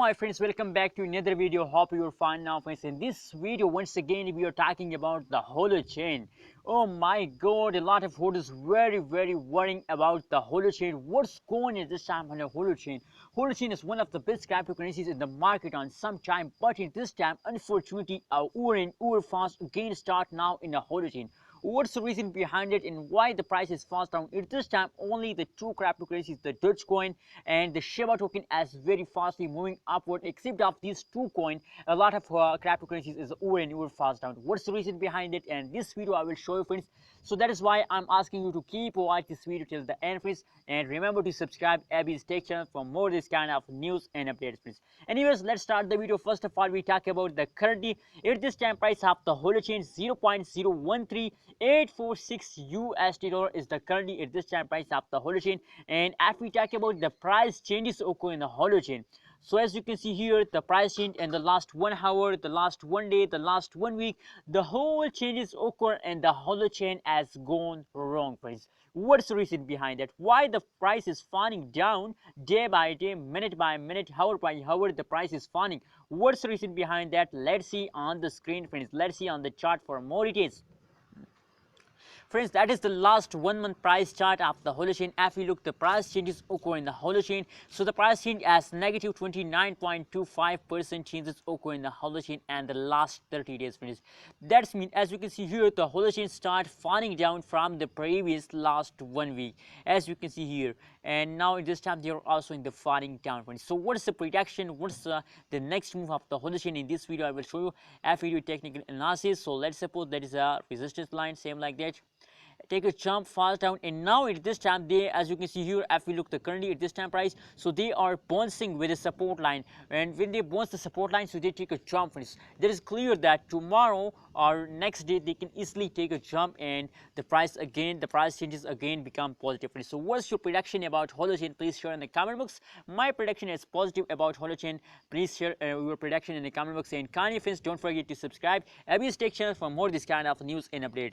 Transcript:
my friends, welcome back to another video. Hope you're fine now, friends. In this video, once again, we are talking about the Holochain. Oh my god, a lot of holders very worrying about the Holochain. What's going on this time on the Holochain? Holochain is one of the best cryptocurrencies in the market on some time, but in this time, unfortunately, our fast again start now in the Holochain. What's the reason behind it and why the price is fast down? At this time, only the two cryptocurrencies, the Dogecoin and the Shiba token, as very fastly moving upward. Except of these two coins, a lot of cryptocurrencies is over fast down. What's the reason behind it? And this video I will show you, friends. So that is why I'm asking you to keep watch this video till the end, friends. And remember to subscribe Abby's Tech channel for more this kind of news and updates, friends. Anyways, let's start the video. First of all, we talk about the currently at this time price of the Holochain 0.013846 USD dollar is the currently at this time price of the Holochain. And after we talk about the price changes occur in the Holochain. So as you can see here, the price change in the last 1 hour, the last 1 day, the last 1 week, the whole changes occur and the Holochain has gone wrong, friends. What's the reason behind that? Why the price is falling down day by day, minute by minute, hour by hour, the price is falling? What's the reason behind that? Let's see on the screen, friends. Let's see on the chart for more details. Friends, that is the last 1 month price chart of the Holochain. If we look, the price changes occur in the Holochain. So the price change as negative 29.25% changes occur in the Holochain and the last 30 days, friends. That means, as you can see here, the Holochain start falling down from the previous last 1 week, as you can see here. And now in this time, they are also in the falling down, friends. So what is the prediction? What's the next move of the Holochain? In this video, I will show you after we do technical analysis. So let's suppose that is a resistance line, same like that. Take a jump fast down, and now at this time they, as you can see here, if we look the currently at this time price, so they are bouncing with a support line, and when they bounce the support line, so they take a jump, friends. That is clear that tomorrow or next day they can easily take a jump and the price changes again become positive, friends. So what's your prediction about Holochain? Please share in the comment box. My prediction is positive about Holochain. Please share your prediction in the comment box, and kindly, friends, don't forget to subscribe Abby's Tech channel for more this kind of news and updates.